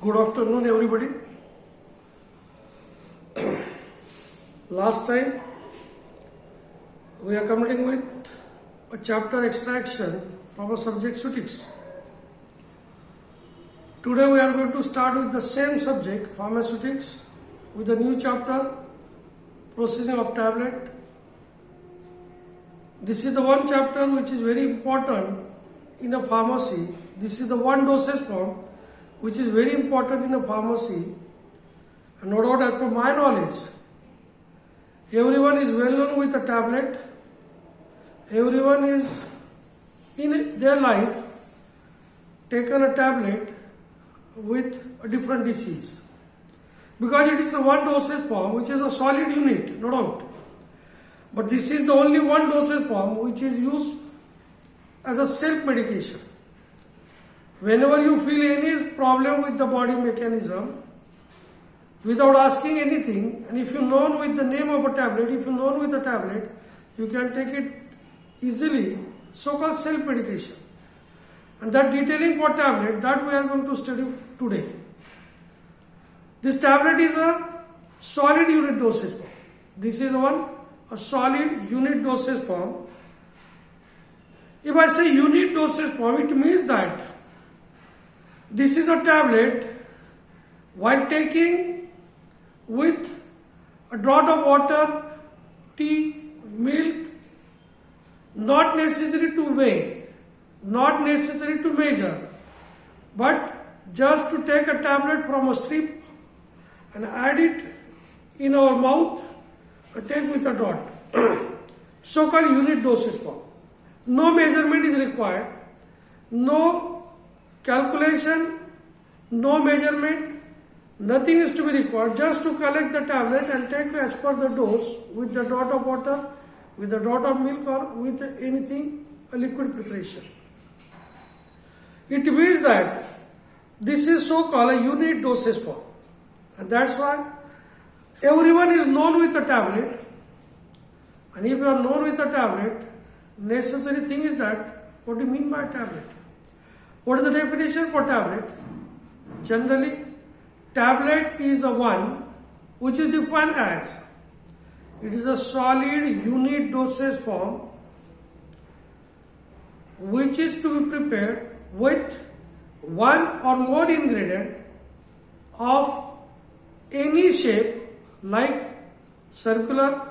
Good afternoon, everybody. Last time we are completing with a chapter extraction from a subject Sutics. Today we are going to start with the same subject, pharmaceutics, with a new chapter, processing of tablet. This is the one chapter which is very important in a pharmacy. This is the one dosage form which is very important in a pharmacy. And no doubt, as per my knowledge, everyone is well known with a tablet. Everyone is in their life taken a tablet with a different disease, because it is a one dosage form which is a solid unit, no doubt. But this is the only one dosage form which is used as a self-medication. Whenever you feel any problem with the body mechanism, without asking anything, and if you know with the name of a tablet, if you know with a tablet, you can take it easily, so-called self-medication. And that detailing for tablet, that we are going to study today. This tablet is a solid unit dosage form. This is a solid unit dosage form. If I say unit dosage form, it means that this is a tablet while taking with a draught of water, tea, milk, not necessary to weigh, not necessary to measure, but just to take a tablet from a strip and add it in our mouth and take with a draught. So-called unit dosage form. No measurement is required, no calculation, no measurement, nothing is to be required, just to collect the tablet and take as per the dose with the draught of water, with the draught of milk, or with anything, a liquid preparation. It means that this is so-called a unit dosage form, and that's why everyone is known with the tablet. And if you are known with the tablet, necessary thing is that, what do you mean by tablet? What is the definition for tablet? Generally, tablet is a one which is defined as, it is a solid unit dosage form which is to be prepared with one or more ingredient of any shape, like circular,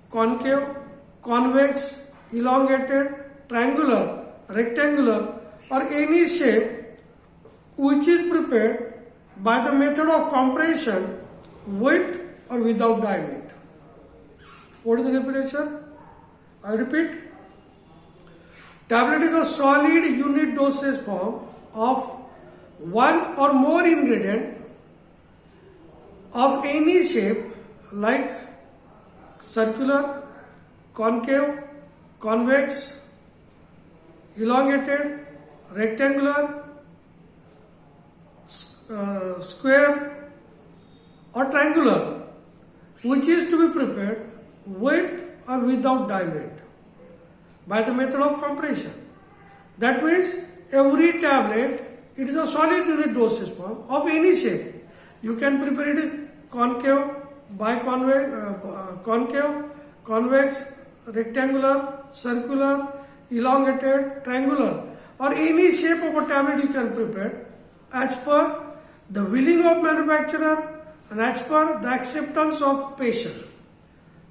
concave, convex, elongated, triangular, rectangular, or any shape which is prepared by the method of compression with or without diluent. What is the definition? I repeat. Tablet is a solid unit dosage form of one or more ingredient of any shape, like circular, concave, convex, elongated, rectangular, square, or triangular, which is to be prepared with or without diluent by the method of compression. That means every tablet, it is a solid unit dosage form of any shape. You can prepare it concave, concave, convex, rectangular, circular, elongated, triangular, or any shape of a tablet you can prepare as per the willing of manufacturer and as per the acceptance of patient.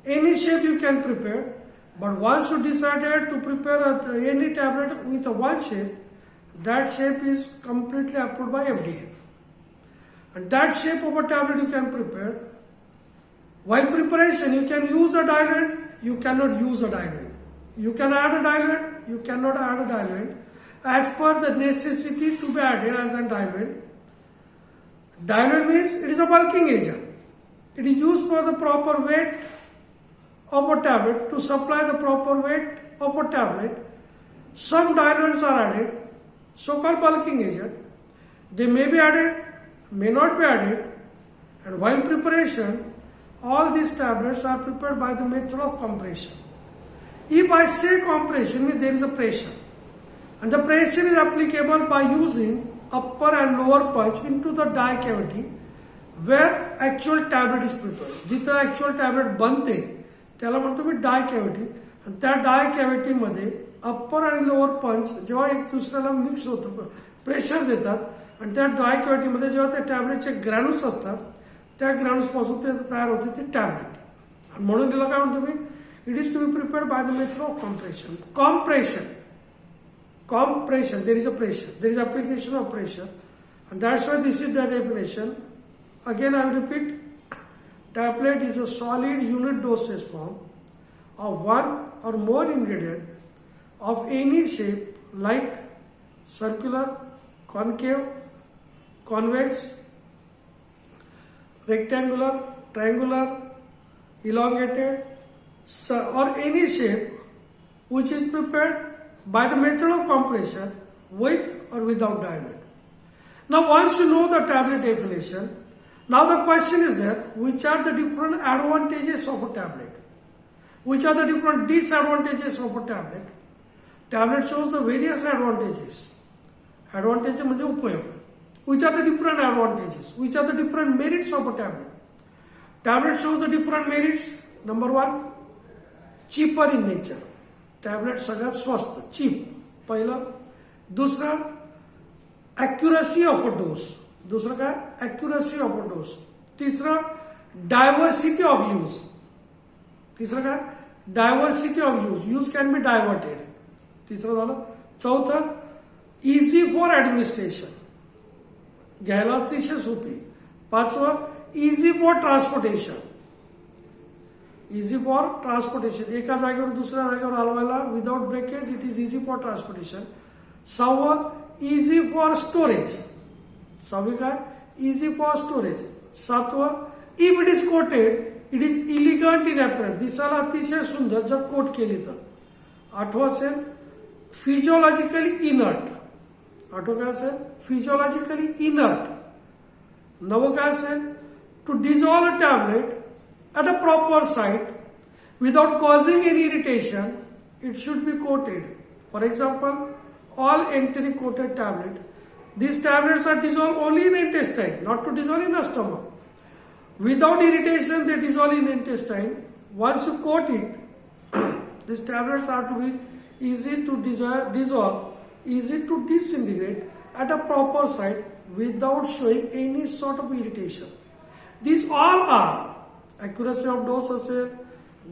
Any shape you can prepare, but once you decided to prepare any tablet with a one shape, that shape is completely approved by FDA. And that shape of a tablet you can prepare. While preparation, you can use a diluent, you cannot use a diluent. You can add a diluent, you cannot add a diluent, as per the necessity to be added as a diluent. Diluent means it is a bulking agent. It is used for the proper weight of a tablet, to supply the proper weight of a tablet. Some diluents are added, so-called bulking agent. They may be added, may not be added, and while preparation, all these tablets are prepared by the method of compression. If I say compression, means there is a pressure. and the pressure is applicable by using upper and lower punch into the die cavity where actual tablet is prepared. जिथं actual tablet बनते त्याला म्हणतो मी di cavity, आणि त्या di कॅव्हिटीमध्ये upper आणि lower पंच जेव्हा एक दुसऱ्याला मिक्स होतं, प्रेशर देतात, आणि त्या डाय कॅव्हिटीमध्ये जेव्हा त्या टॅबलेटचे ग्रॅन्युल्स असतात त्या ग्रॅन्युल्स पासून ते तयार होते ती टॅबलेट. आणि म्हणून त्याला काय म्हणतो मी, it is to be prepared by the method of compression. Compression, there is a pressure, there is application of pressure, and that's why this is the definition. Again I will repeat, tablet is a solid unit dosage form of one or more ingredient of any shape like circular, concave, convex, rectangular, triangular, elongated, or any shape which is prepared by the method of compression with or without diamond. Now once you know the tablet definition, now the question is that which are the different advantages of a tablet? Which are the different disadvantages of a tablet? Tablet shows the various advantages. Advantage म्हणजे उपयोग. Which are the different advantages? Which are the different merits of a tablet? Tablet shows the different merits. Number one, cheaper in nature. Tablet सगळ्यात स्वस्त, cheap पहिलं. दुसरं accuracy of a डोस. दुसरं काय, accuracy of a डोस. तिसरं diversity of use. तिसरं काय, diversity of use. Use can be diverted. तिसरं झालं. चौथं इझी फॉर ॲडमिनिस्ट्रेशन, घ्यायला अतिशय सोपी. पाचवं easy for transportation. Easy for transportation, एका जागेवर दुसऱ्या जागेवर हलवायला without breakage, it is easy for transportation. सहावं इझी फॉर स्टोरेज. सहावी काय, इझी फॉर स्टोरेज. सातवं if it is coated it is elegant in appearance, दिसायला अतिशय सुंदर जर कोट केली तर. आठवं असेल फिजिओलॉजिकली इनर्ट. आठवं काय असेल, फिजिओलॉजिकली इनर्ट. नवं काय असेल, to dissolve a tablet at a proper site without causing any irritation, it should be coated. For example, all enteric coated tablet, these tablets are dissolved only in intestine, not to dissolve in the stomach. Without irritation, they dissolve in intestine. Once you coat it, these tablets are to be easy to dissolve, easy to disintegrate at a proper site without showing any sort of irritation. These all are accuracy of dose असेल,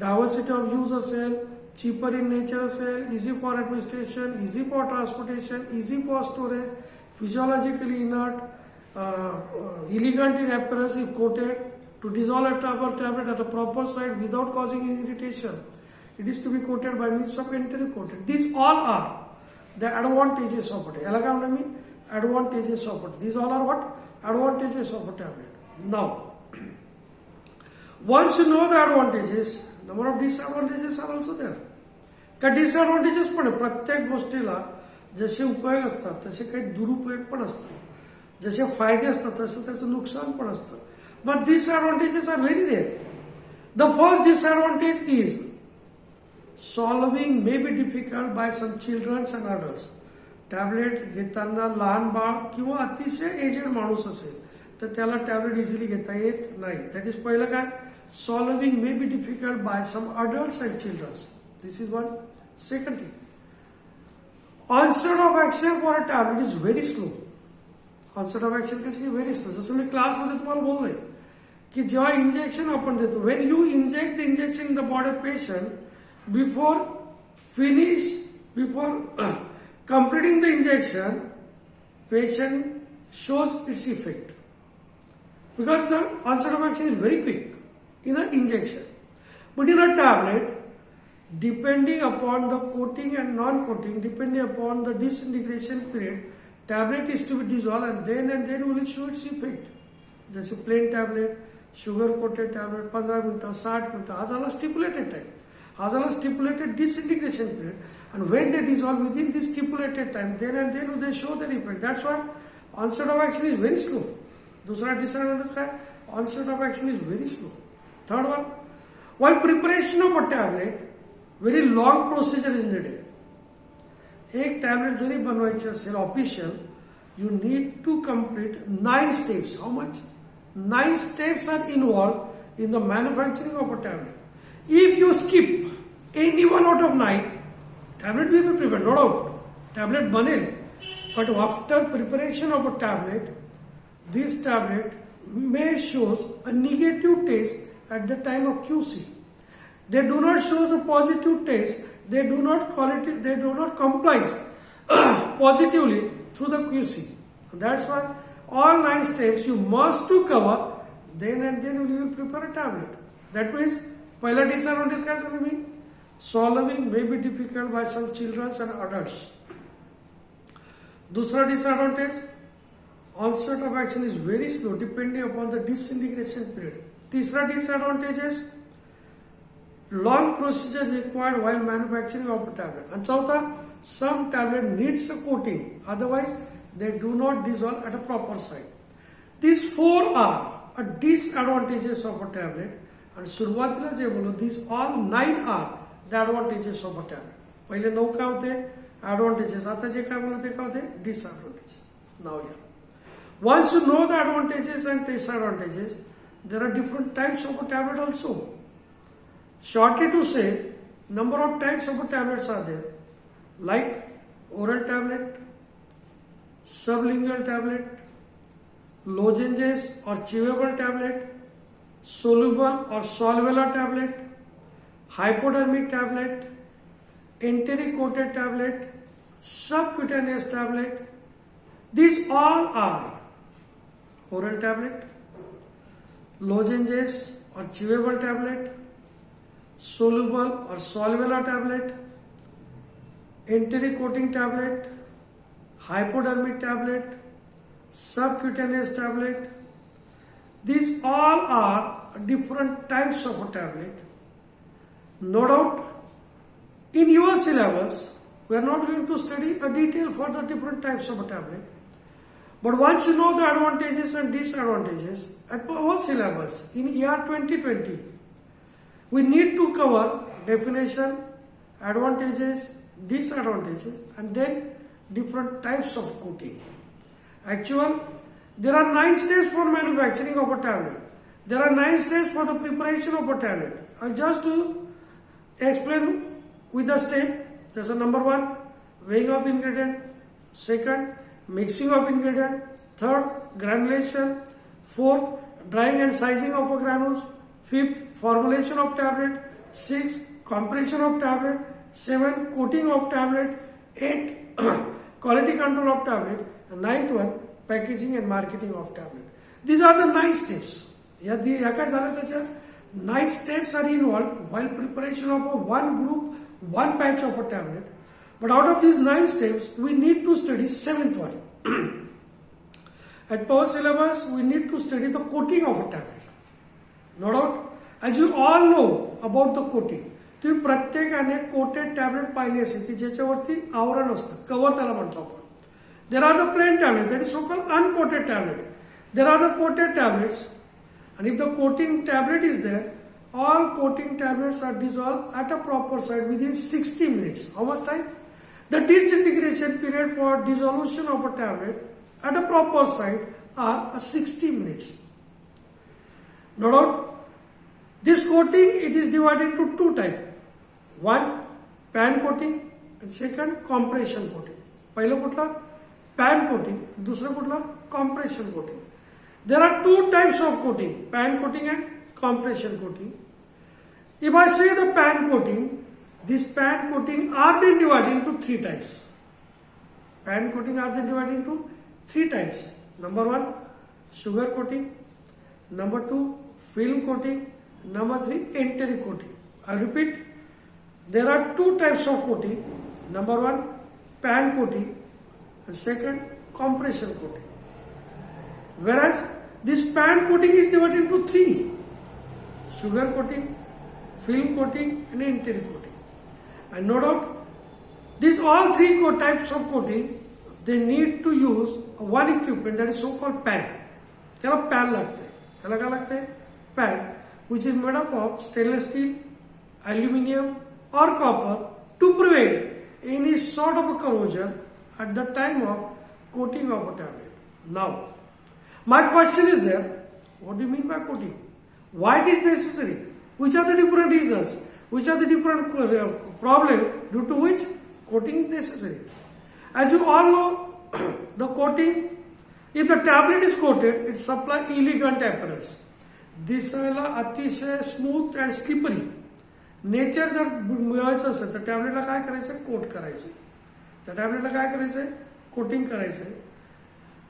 diversity of use असेल, cheaper in nature असेल, easy for administration, easy for transportation, easy for storage, physiologically inert, elegant in appearance if coated, to dissolve a tablet at a proper site without causing any irritation. It is to be coated by means of enteric coated. These all are the advantages of it. याला काय म्हणतो मी, advantages of it. These all are what? Advantages of a tablet. Now, once you know the advantages, number of disadvantages are also there. का disadvantages पण आहे. प्रत्येक गोष्टीला जसे उपयोग असतात तसे काही दुरुपयोग पण असतात. जसे फायदे असतात तसं त्याचं नुकसान पण असतं. But disadvantages are very rare. The first disadvantage is solving may be difficult by some childrens and adults. Tablet घेताना लहान बाळ किंवा अतिशय एजेड माणूस असेल तर त्याला टॅबलेट इझिली घेता येत नाही. दॅट इज पहिलं काय, solving may be difficult by some adults and children. This is one. Second thing, onset of action for a tablet is very slow. Onset of action कशी very slow. जसं मी क्लासमध्ये तुम्हाला बोललोय की जेव्हा इंजेक्शन आपण देतो, when you inject the injection in the body of patient, before completing the injection, patient shows its effect because the onset of action is very quick in an injection. But in a tablet, depending upon the coating and non-coating, depending upon the disintegration period, tablet is to be dissolved and then will show its effect. जैसे plain tablet, sugar coated tablet, 15 मिनिटं, 60 मिनिटं, हा झाला stipulated time. हा झाला stipulated disintegration period. And when they dissolve within this stipulated time, then they show their effect. That's why onset of action is very slow. दूसरा disadvantage काय, onset of action is very slow. Third one, while preparation of a tablet, very long procedure is needed. एक tablet जरी बनवायची असेल official, you need to complete 9 steps. How much? 9 steps are involved in the manufacturing of a tablet. If you skip any one out of 9, tablet will be prepared, no doubt. Tablet banel. But after preparation of a tablet, this tablet may shows a negative taste at the time of QC. They do not shows a positive taste. They do not comply positively through the QC. That's why all 9 steps you must to cover, then and then you will prepare a tablet. That means, पहिला disadvantage काय झालं मी? Swallowing may be difficult by some children and adults. दूसरा disadvantage, onset of action is very slow depending upon the disintegration period. तीसरा disadvantage is long procedures required while manufacturing of a tablet. And चौथा, some tablet needs a coating, otherwise they do not dissolve at a proper site. These 4 are a disadvantages of a tablet, and सुरुवातीला जे बोलो, these all 9 are the advantages of a tablet. पहिले 9 काय होते? Advantages. आता जे काय बोललो ते काय होते? Disadvantages. Now here, once you know the advantages and disadvantages, there are different types of a tablet also. Shortly to say, number of types of tablets are there, like oral tablet, sublingual tablet, lozenges or chewable tablet, soluble or soluble tablet, hypodermic tablet, enteric coated tablet, subcutaneous tablet. These all are oral tablet, lozenges or chewable tablet, soluble or soluble tablet, enteric coating tablet, hypodermic tablet, subcutaneous tablet. These all are different types of a tablet. No doubt, in your syllabus, we are not going to study a detail for the different types of a tablet. But once you know the advantages and disadvantages, at our syllabus in year 2020, we need to cover definition, advantages, disadvantages, and then different types of coating. Actually, there are 9 steps for manufacturing of a tablet. There are 9 steps for the preparation of a tablet. I'll just to explain with the step. There's a number 1, weighing of ingredient. Second, mixing of ingredient. Third, granulation. Fourth, drying and sizing of a granules. Fifth, formulation of tablet. 6, compression of tablet. 7, coating of tablet. 8, quality control of tablet. And 9th one, packaging and marketing of tablet. These are the 9 steps. या काय झालं त्याच्या 9 steps are involved while preparation of a one group, one batch of a tablet. But out of these 9 steps, we need to study 7th one. At power syllabus, we need to study the coating of a tablet. No doubt, as you all know about the coating, तुम्ही प्रत्येकाने coated tablet पाहिली असेल की ज्याच्यावरती आवरण असतं, cover त्याला म्हणतो आपण. There are the plain tablets, that is so-called uncoated tablet. There are the coated tablets, and if the coating tablet is there, all coating tablets are dissolved at a proper site within 60 minutes. How much time? The disintegration period for dissolution of a tablet at a proper site are 60 minutes. No doubt, this coating, it is divided into 2 types. One, pan coating, and second, compression coating. पहिलं कुठला? Pan coating. दूसरा कुठला? Compression coating. There are 2 types of coating, pan coating and compression coating. If I say the pan coating, this pan coating are then divided into 3 types. Pan coating are then divided into 3 types. Number 1, sugar coating. Number 2, film coating. Number 3, enteric coating. I repeat, there are 2 types of coating. Number 1, pan coating, and second, compression coating. Whereas this pan coating is divided into 3: sugar coating, film coating, and enteric coating. And no doubt, these all 3 types of coating, they need to use one equipment, that is so-called pan. त्याला pan लागते. त्याला काय लागते? Pan, which is made up of stainless steel, aluminum, or copper, to prevent any sort of a corrosion at the time of coating of a tablet. Now, my question is there, what do you mean by coating? Why it is necessary? Which are the different reasons? Which are the different problems due to which coating is necessary? As you all know, the coating, if the tablet is coated, it supplies elegant appearance. दिसायला अतिशय smooth and slippery nature जर मिळायचं असेल तर टॅबलेटला काय करायचं, coat करायचं. त्या टॅबलेटला काय करायचंय, कोटिंग करायचंय.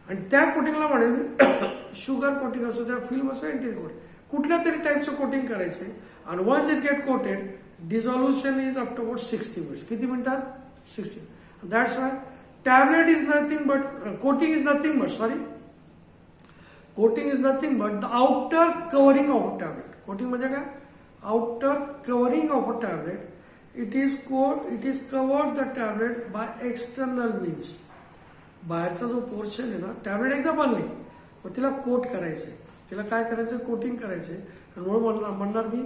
आणि त्या कोटिंगला म्हणेल शुगर कोटिंग असो, त्या फिल्म असो, एंटीरियर कोट, कुठल्या तरी टाईपचं कोटिंग करायचंय. आणि once it get coated, dissolution is up to about 60 minutes. किती मिनिटात? 60. That's why tablet is nothing but coating is nothing but coating is nothing but the outer covering of a tablet. Coating म्हणजे काय? Outer covering of a tablet. It is covered the tablet by external means. बाहेरचा जो portion आहे ना, tablet एकदा बनली मग तिला coat करायचे, तिला काय करायचं, कोटिंग करायचे. आणि म्हणून म्हणणार मी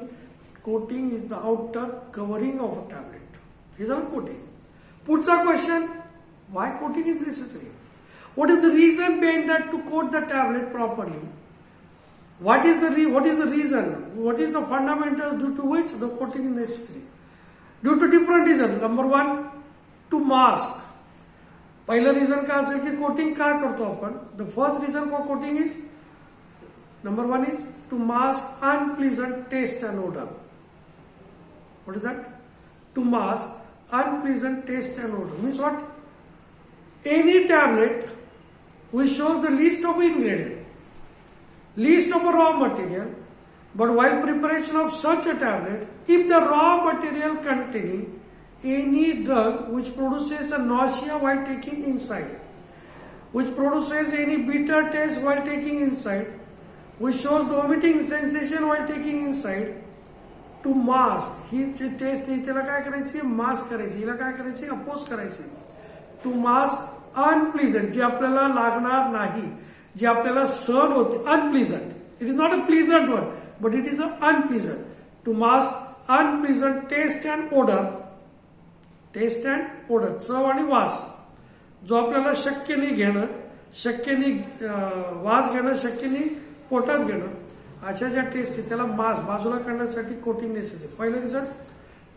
coating is the outer covering of a tablet. हे झालं कोटिंग. पुढचा question, why coating is necessary? What is the reason behind that to coat the tablet properly? What is the reason? What is the fundamentals due to which the coating is necessary? Due to different reasons. Number one, to mask. पहिलं reason काय असेल की coating का करतो आपण? The first reason for coating is, number one is to mask unpleasant taste and odour. What is that? To mask unpleasant taste and odour means what? Any tablet which shows the list of ingredient, list of a raw material, but while preparation of such a tablet, if the raw material containing any drug which produces a nausea while taking inside, which produces any bitter taste while taking inside, which shows the vomiting sensation while taking inside, to mask, ही जी test आहे त्याला काय करायची, mask करायची, हिला काय करायची, अपोज करायची. टू मास्क अनप्लीझंट, जे आपल्याला लागणार नाही, जे आपल्याला सहन होते, unpleasant. It is not a pleasant one but it is a unpleasant. To mask unpleasant taste and odour. Taste and odour, चव आणि वास, जो आपल्याला शक्य नाही घेणं, शक्य नाही वास घेणं, शक्य नाही पोटात घेणं, अशा ज्या टेस्ट आहे त्याला मास्क बाजूला करण्यासाठी कोटिंग नेसेसरी. पहिलं reason,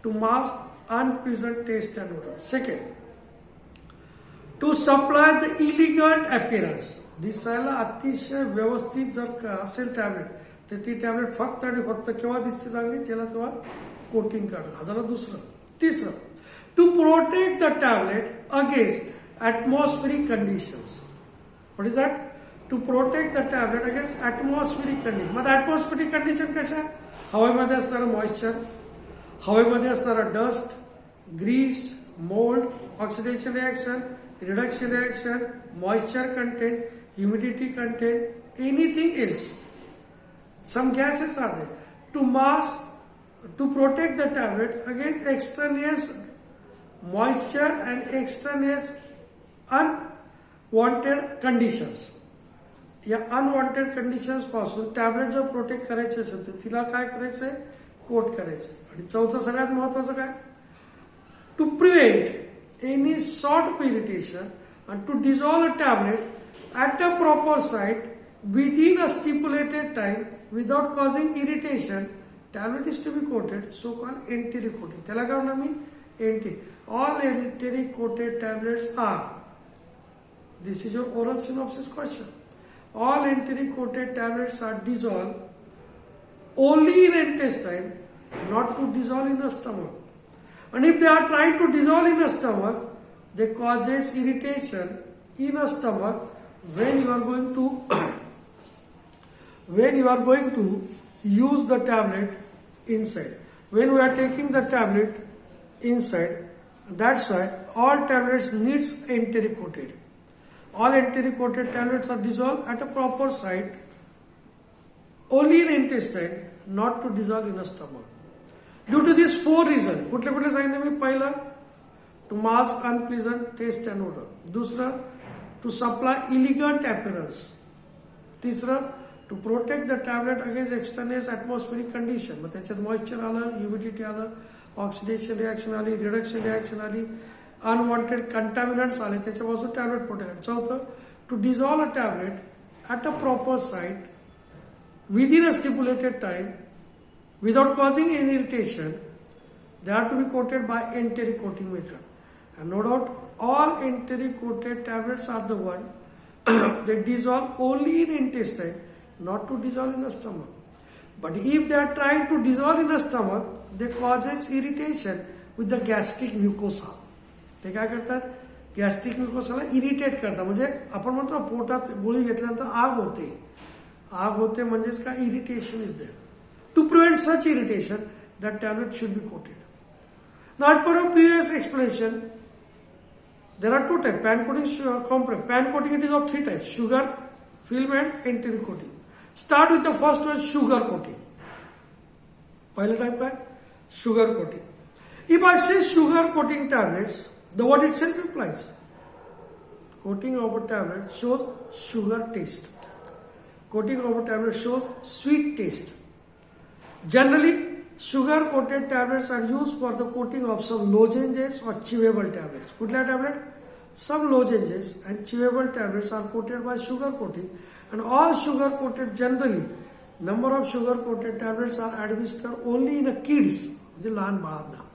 to mask unpleasant taste and odour. Second, to supply the elegant appearance. दिसायला अतिशय व्यवस्थित जर असेल टॅबलेट तर ती टॅबलेट फक्त आणि फक्त केव्हा दिसते चांगली, त्याला तेव्हा कोटिंग करणं. हा झालं दुसरं. तिसरं, to protect the tablet against atmospheric conditions. What is that? To protect the tablet against atmospheric condition. मग ॲटमॉस्फिरिक कंडिशन कशा? हवेमध्ये असणारं मॉइश्चर, हवेमध्ये असणारा dust, grease, mould, oxidation reaction, reduction reaction, moisture content, humidity content, anything else. Some gases are there. To mask, to protect the tablet against extraneous moisture and extraneous unwanted conditions. या unwanted conditions पासून tablet जर protect करायचे असेल तर तिला काय करायचंय, coat करायचंय. आणि चौथं सगळ्यात महत्वाचं काय, to prevent any sort of irritation and to dissolve a tablet at a proper site within a stipulated time without causing irritation, tablet is to be coated, so called enteric coating. त्याला काय म्हणणार मी, anti. All enteric coated tablets are, this is your oral synopsis question, all enteric coated tablets are dissolved only in intestine, not to dissolve in the stomach. And if they are trying to dissolve in a stomach, they causes irritation in a stomach when you are going to use the tablet inside. When we are taking the tablet inside, that's why all tablets needs enteric coated. All enteric coated tablets are dissolved at a proper site only in intestine, not to dissolve in a stomach. Due to these four reasons, कुठले कुठले सांगितले मी? पहिलं, to mask unpleasant taste and odour. दुसरं, to supply elegant appearance. तिसरं, to protect the tablet against external atmospheric condition. मग त्याच्यात moisture आलं, ह्युमिडिटी आलं, ऑक्सिडेशन रिॲक्शन आली, रिडक्शन रिॲक्शन आली, अनवॉन्टेड कंटॅमिनंट्स आले त्याच्यापासून टॅबलेट प्रोटेक्ट. चौथं, to dissolve a tablet at a proper site within a stipulated time without causing any irritation. They are to be coated by enteric coating method. And no doubt, all enteric coated tablets are the one they dissolve only in intestine, not to dissolve in the stomach. But if they are trying to dissolve in the stomach, they causes irritation with the gastric mucosa. ते काय करतात? Gastric म्युकोसाला irritate करतात. म्हणजे आपण म्हणतो ना, पोटात गोळी घेतल्यानंतर आग होते. आग होते म्हणजेच काय? Irritation is there. To prevent such irritation, that tablet should be coated. Now, as per our previous explanation, there are two types: pan coating, compress. Pan coating, it is of three types: sugar, film, and enteric coating. Start with the first one, sugar coating. Pilot type है sugar coating. If I say sugar coating tablets, the word itself implies coating of a tablet shows sugar taste. Coating of a tablet shows sweet taste. Generally, sugar-coated tablets are used for the coating of some lozenges or chewable tablets. कुठल्या tablet? Some lozenges and chewable tablets are coated by sugar coating, and all sugar-coated generally, number of sugar-coated tablets are administered only in a kids, म्हणजे लहान बाळांना.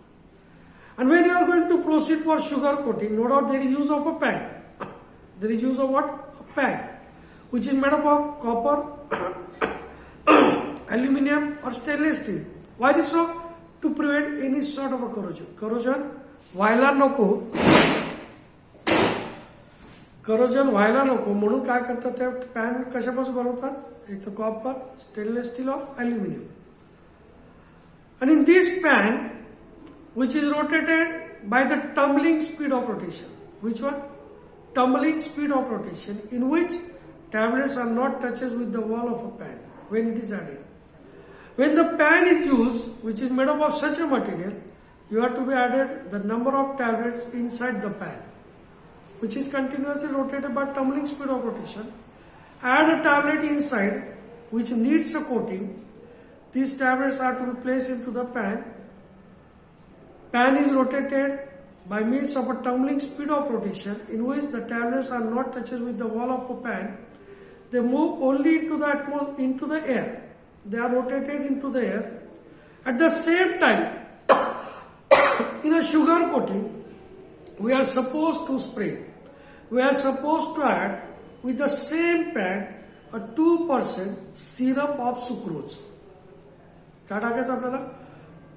And when you are going to proceed for sugar coating, no doubt there is use of a pan. There is use of what? A pan, which is made up of copper, aluminum or stainless steel. Why this so? To prevent any sort of a corrosion. Corrosion व्हायला नको. Corrosion व्हायला नको म्हणून काय करतात? ते pan कशापासून बनवतात? एक तर copper, stainless steel or aluminum. And in this pan, which is rotated by the tumbling speed of rotation. Which one? Tumbling speed of rotation, in which tablets are not touches with the wall of a pan when it is added. When the pan is used, which is made up of such a material, you have to be added the number of tablets inside the pan, which is continuously rotated by tumbling speed of rotation. Add a tablet inside, which needs a coating. These tablets are to be placed into the pan. Pan is rotated by means of a tumbling speed of rotation, in which the tablets are not touches with the wall of a pan. They move only into the atmosphere, into the air. They are rotated into the air. At the same time, in a sugar coating, we are supposed to spray. We are supposed to add with the same pan a 2% syrup of sucrose. काय टाकायचं आपल्याला?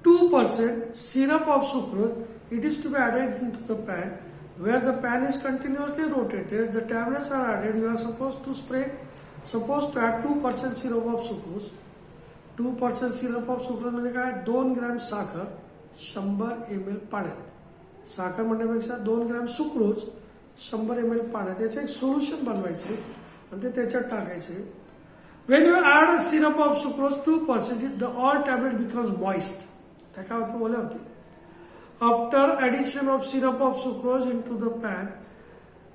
2% syrup of sucrose. It is to be added into the pan. Where the pan is continuously rotated, the tablets are added. You are supposed to add 2% syrup of sucrose. 2% syrup of sucrose म्हणजे काय? 2 gram साखर 100 ml पाण्यात. साखर म्हणण्यापेक्षा 2 gram sucrose 100 ml पाण्यात. याचं एक solution बनवायचे आणि ते त्याच्यात टाकायचे. When you add a syrup of sucrose 2%, the all tablet becomes moist. त्या काय होतं बोलले होते? After addition of syrup of sucrose into the pan,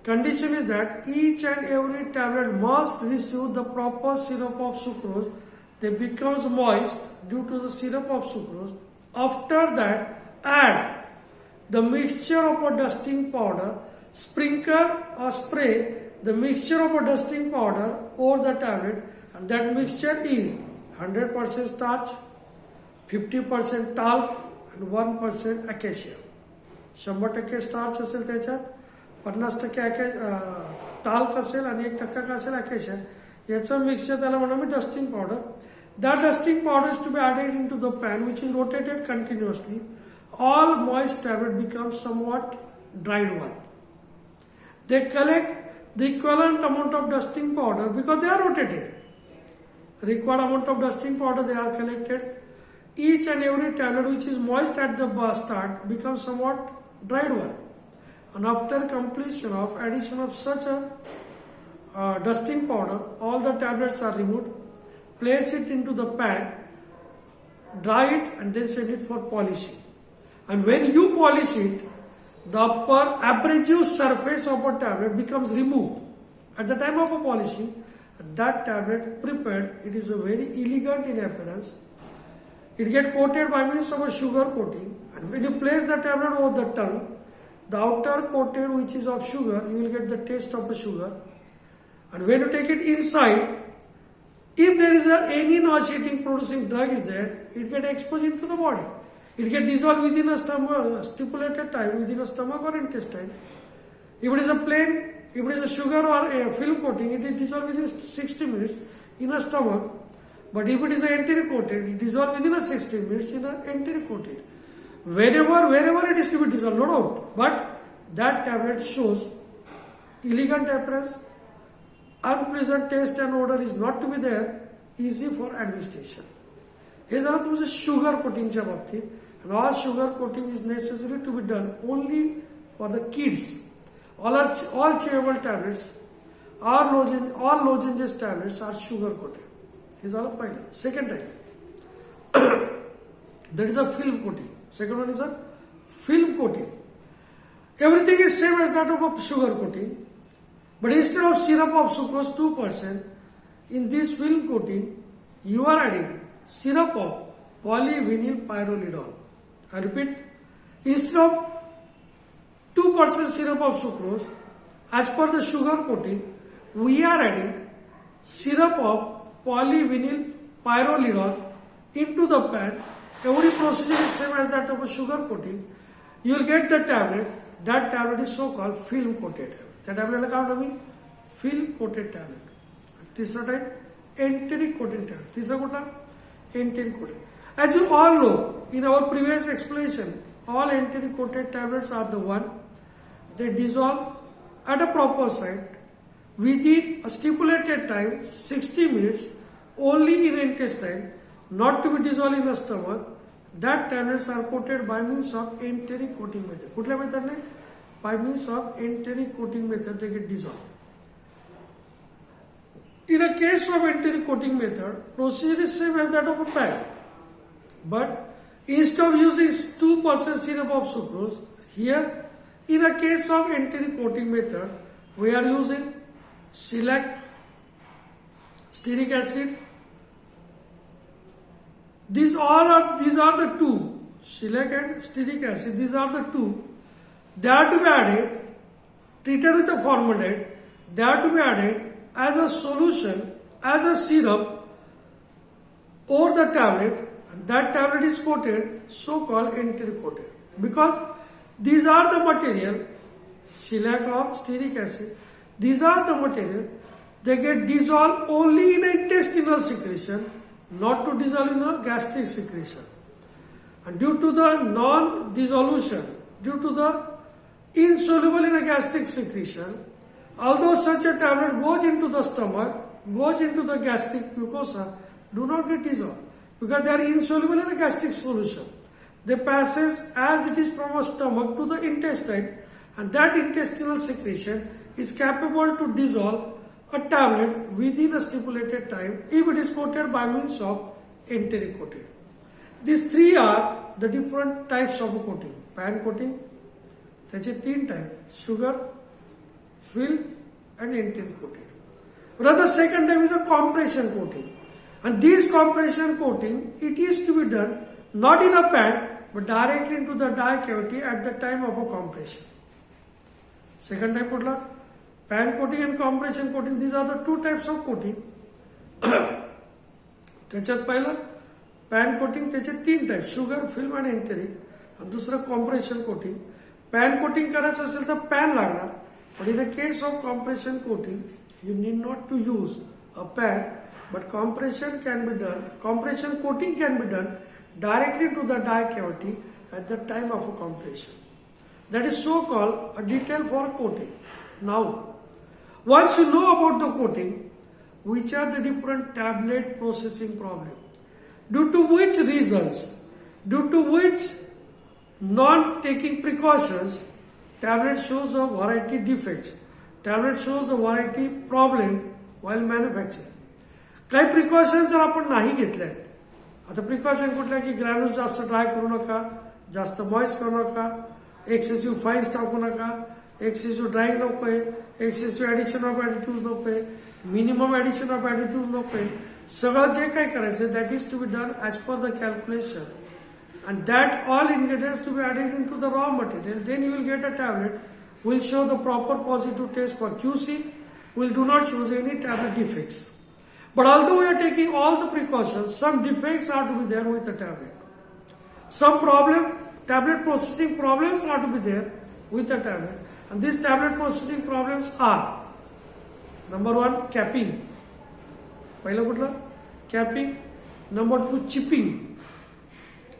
condition is that each and every tablet must receive the proper syrup of sucrose. They becomes moist due to the syrup of sucrose. After that, add the mixture of a dusting powder, sprinkle or spray the mixture of a dusting powder over the tablet, and that mixture is 100% starch, 50% talc, and 1% acacia. 100% starch असेल त्याच्यात, 50% talc असेल आणि 1% काय असेल? Acacia. याचं mixture त्याला म्हणा मी dusting powder. That dusting powder is to be added into the pan, which is rotated continuously. All moist tablet becomes somewhat dried one. They collect the equivalent amount of dusting powder because they are rotated. Required amount of dusting powder they are collected. Each and every tablet which is moist at the start becomes somewhat dried one. And after completion of addition of such a dusting powder, all the tablets are removed. Place it into the pan, dry it, and then send it for polishing. And when you polish it, the upper abrasive surface of a tablet becomes removed. At the time of a polishing, that tablet prepared, it is a very elegant in appearance. It gets coated by means of a sugar coating, and when you place the tablet over the tongue, the outer coated which is of sugar, you will get the taste of the sugar. And when you take it inside, if there is any nauseating producing drug is there, it get exposed into the body. It get dissolved within a stomach, stipulated time within a stomach or intestine. If it is a plain, if it is a sugar or a film coating, it is dissolved within 60 minutes in a stomach. But if it is enteric coated, it dissolved within a 60 minutes in a enteric coated. Wherever it is to be dissolved, no doubt. But that tablet shows elegant appearance, unpleasant taste and odor is not to be there, easy for administration. हे झालं तुमचं sugar कोटिंगच्या बाबतीत. And all sugar coating is necessary to be done only for the kids. All chewable tablets, all lozenges tablets are sugar coated. हे झालं पहिलं. Second type, that is a film coating. Second one is a film coating. Everything is same as that of a sugar coating, but instead of syrup of sucrose 2%, in this film coating, you are adding syrup of polyvinyl pyrrolidone. I repeat, instead of 2% syrup of sucrose, as per the sugar coating, we are adding syrup of polyvinyl pyrrolidone into the pan. Every procedure is same as that of a sugar coating. You will get the tablet. That tablet is so called film coated tablet. त्या टॅबलेटला काय म्हणतो मी? Film coated tablet. तिसरा type enteric coated tablet. तिसरा कुठला? Enteric coated. As you all know, in our previous explanation, all enteric coated tablets are the one they dissolve at a proper site within a stipulated time, 60 minutes, only in intestine, not to be dissolved in the stomach. That tablets are coated by means of enteric coating method. कुठल्या मेथडने? By means of enteric coating method, they get dissolved. In a case of enteric coating method, procedure is same as that of a pan. But instead of using 2% syrup of sucrose, here in a case of enteric coating method, we are using shellac, stearic acid. These are the two, shellac and stearic acid. These are the two. They are to be added, treated with a formaldehyde. They are to be added as a solution, as a syrup over the tablet. That tablet is coated, so-called enteric coated, because these are the material, shellac or stearic acid. These are the material. They get dissolved only in intestinal secretion, not to dissolve in a gastric secretion. And due to the non-dissolution, due to the insoluble in a gastric secretion, although such a tablet goes into the stomach, goes into the gastric mucosa, do not get dissolved because they are insoluble in a gastric solution. They passes as it is from a stomach to the intestine, and that intestinal secretion is capable to dissolve a tablet within a stipulated time if it is coated by means of enteric coating. These three are the different types of coating. Pan coating, त्याचे 3 type, sugar, film and enteric coating. But the second type is a compression coating. And this compression coating, it is to be done not in a pan but directly into the dye cavity at the time of a compression. Second type कुठला? Pan coating and compression coating. These are the two types of coating. त्याच्यात पहिलं pan coating, त्याचे 3 types, sugar, film and enteric. आणि दुसरं compression coating. Pan coating करायचं असेल तर pan लागणार. But in the case of compression coating, you need not to use a pan. But compression coating can be done directly to the dye cavity at the time of a compression. That is so called a detail for coating. Now, once you know about the coating, which are the different tablet processing problem, due to which reasons, due to which non-taking precautions, tablet shows a variety defects, tablet shows a variety problem while manufacturing. काही precaution जर आपण नाही घेतल्यात, आता precaution कुठल्या की granules जास्त dry करू नका, जास्त मॉइस्ट करू नका, एक्सेसिव्ह फाईन्स टाकू नका, एक्सेसिव्ह ड्राईंग नकोय, एक्सेसिव्ह ऍडिशन ऑफ ऍडिटिव्ह नकोय, मिनिमम ऍडिशन ऑफ ऍडिटिव्ह नकोय. सगळं जे काही करायचं that is to be done as per the calculation and that all ingredients to be added into the raw material. Then you will get a tablet. Will show the proper positive test for QC. Will do not show any tablet defects. But although we are taking all the precautions, some defects are to be there with the tablet. Some tablet processing problems are to be there with the tablet. And these tablet processing problems are: number 1, capping. पहिला कुठला? Capping. Number 2, chipping.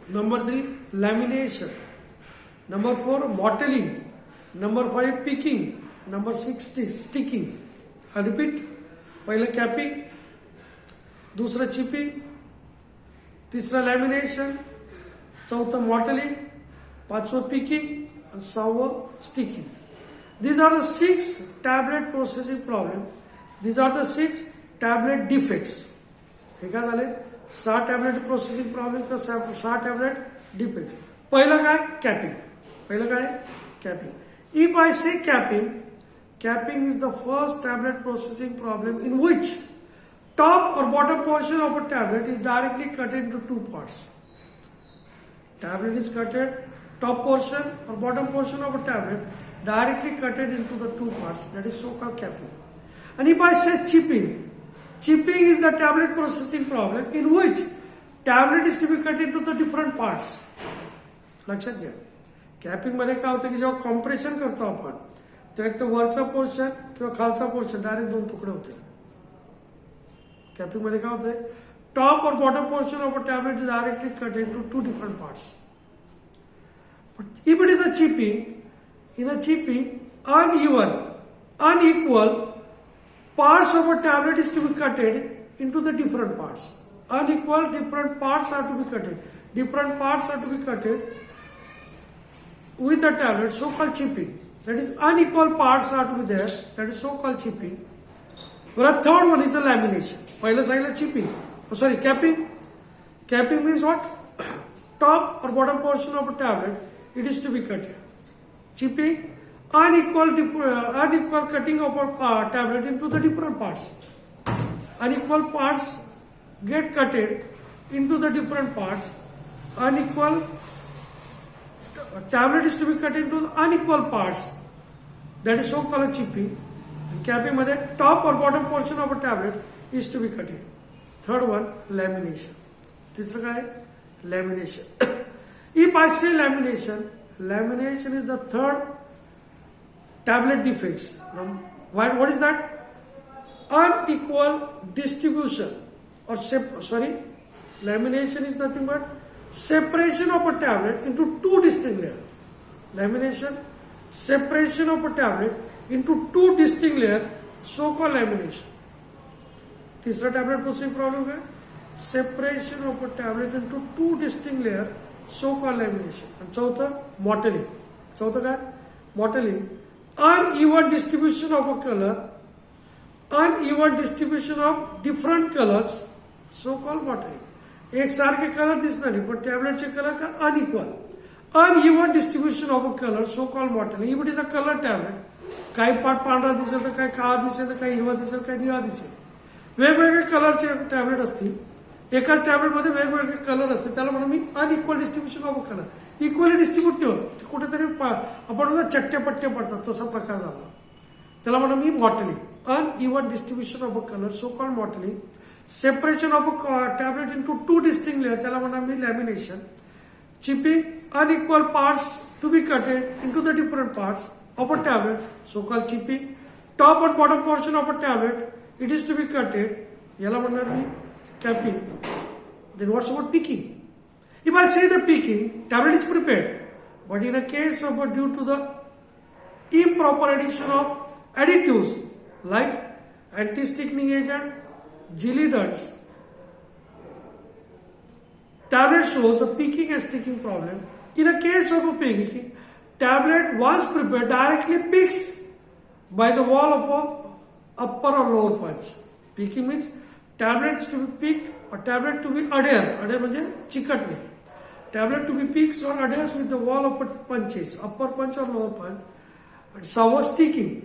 Number 3, lamination. Number 4, mottling. Number 5, picking. Number 6, sticking. I repeat. पहिला capping, दूसरा chipping, तीसरा lamination, चौथा mottling, पांचवा picking, and सहावा sticking. These are the 6 tablet processing problems. These are the 6 tablet defects. हे काय झाले? 6 tablet processing problem का 6 tablet defects. पहिला काय? Capping. पहिला काय? Capping. If I say capping, capping is the first tablet processing problem in which top or bottom portion of a tablet is directly cut into 2 parts. Tablet is cutted, top portion or bottom portion of a tablet directly cutted into the 2 parts. That is so-called capping. And if I say chipping, chipping is the tablet processing problem in which tablet is to be cut into the different parts. लक्षात घ्या. Capping मध्ये काय होतं की जेव्हा compression करतो आपण तेव्हा एक तर वरचा पोर्शन किंवा खालचा पोर्शन डायरेक्ट 2 तुकडे होते. कॅपिंग मध्ये काय होतंय? टॉप और bottom portion of a tablet is directly cut into 2 different parts. But if it is a chipping, in a chipping, unequal parts of a tablet is to be cutted into the different parts. Unequal different parts are to be cutted. Different parts are to be cutted with the tablet, so-called chipping. That is, unequal parts are to be there. That is so-called chipping. But a third one is a lamination. पहिलं सांगितलं chipping. Oh, sorry, capping. Capping means what? Top or bottom portion of a tablet, it is to be cut here. Chipping, unequal cutting of a tablet into the different parts. Unequal parts get cutted into the different parts. Unequal tablet is to be cut into the unequal parts. That is so-called chipping. And capping मध्ये top or bottom portion of a tablet is to be cut in. Third one, lamination. तीसरा काय? Lamination. If I say lamination, lamination is the third tablet defects. Now, what is that? Unequal distribution or lamination is nothing but separation of a tablet into 2 distinct layers. Lamination, separation of a tablet into 2 distinct layers, so-called lamination. तीसरा tablet processing problem है separation of a tablet into 2 distinct layers, so-called lamination. And चौथा mottling. चौथा काय? Mottling, uneven distribution of a color, uneven distribution of different colors, so-called mottling. एक सारखे colour दिसणार नाही पण टॅबलेटचे कलर का uneven distribution of a colour so call mottling. If it is a colour tablet काही पार्ट पांढरा दिसेल तर काही काळा दिसेल तर काही हिरवा दिसेल काही निळा दिसेल. वेगवेगळे कलरचे टॅबलेट असतील एकाच टॅबलेटमध्ये वेगवेगळे कलर असतील त्याला म्हणून मी unequal distribution of a colour. Equally distribute ठेवून कुठेतरी आपण म्हणतो चट्टे पट्टे पडतात तसा प्रकार झाला त्याला म्हणून मी mottling. Uneven distribution of a colour so call mottling. Separation of a tablet into 2 distinct layers, त्याला म्हणा मी lamination. Chipping, unequal parts to be cutted into the different parts of a tablet, so called chipping. Top and bottom portion of a tablet, it is to be cutted, याला म्हणणार मी capping. Then what's about picking? If I say the picking, tablet is prepared, but in a case of due to the improper addition of additives like anti-sticking agent, jelly dots, tablet shows a picking and sticking problem. In a case of a picking, tablet once prepared directly picks by the wall of a upper or lower punch. Picking means tablet is to be picked or tablet to be adhere म्हणजे चिकटणे. Tablet to be picks or adheres with the wall of punches, upper punch or lower punch. And so sticking.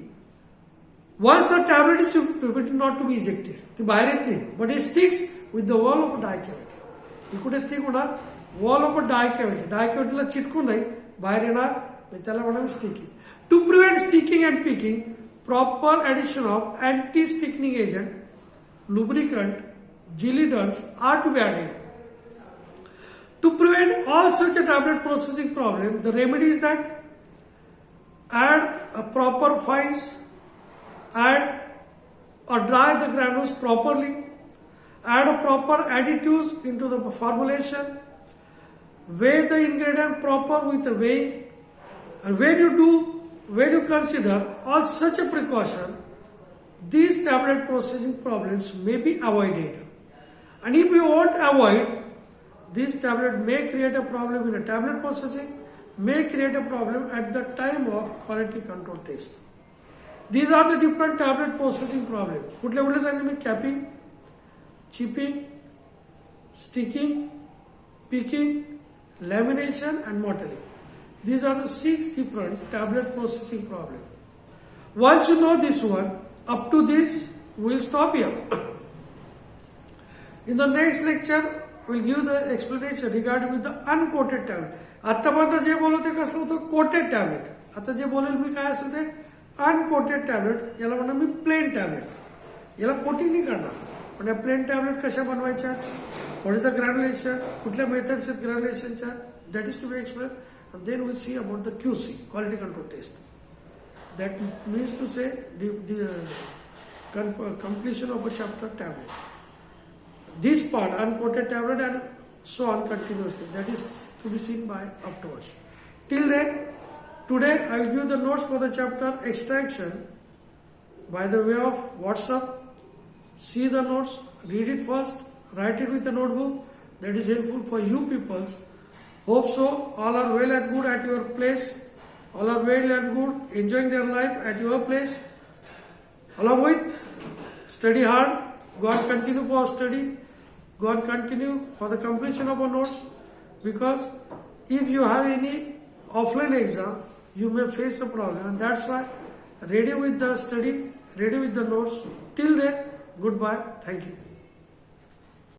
Once the tablet is prepared not to be ejected, ती बाहेर येत नाही, but it sticks with the wall of a die cavity. ही कुठे stick होणार? Wall of a डायकॅव्हिटीला चिटकून नाही बाहेर येणार नाही, त्याला म्हणावे sticking. To prevent sticking and picking, proper addition of anti sticking agent, lubricant, gelidants are to be added. To prevent all such a tablet processing problem, the remedy is that add a proper fines, add or dry the granules properly, add a proper additives into the formulation, weigh the ingredient proper with the weighing, and when you consider all such a precaution, these tablet processing problems may be avoided. And if you won't avoid, this tablet may create a problem in a tablet processing, may create a problem at the time of quality control test. These are the different tablet processing problems. कुठले कुठले सांगितले मी? Capping, chipping, sticking, picking, lamination and mottling. These are the 6 different tablet processing problems. Once you know this one, up to this, we'll stop here. In the next lecture, we'll give the explanation regarding with the uncoated tablet. आतापर्यंत जे बोललो ते कसलं होतं? Coated tablet. आता जे बोलेल मी काय असेल ते अनकोटेड टॅबलेट, याला म्हणणार मी प्लेन टॅबलेट. याला कोटिंग नाही करणार, पण या प्लेन टॅबलेट कशा बनवायच्या, व्हॉट इज द ग्रॅन्युलेशन, कुठल्या मेथड्स आहेत ग्रॅन्युलेशनच्या, that is to be explain. And then we'll see about the QC, quality control test. That means to say the completion of a chapter tablet. This part, uncoated tablet and so on continuously, that is to be seen by afterwards. Till then, today I will give the notes for the chapter extraction by the way of WhatsApp. See the notes, read it first, write it with a notebook. That is helpful for you peoples. Hope so. All are well and good at your place. All are well and good, enjoying their life at your place. Along with, study hard. Go and continue for study. Go and continue for the completion of our notes. Because if you have any offline exam, you may face a problem. And that's why, ready with the study, ready with the notes. Till then, goodbye. Thank you.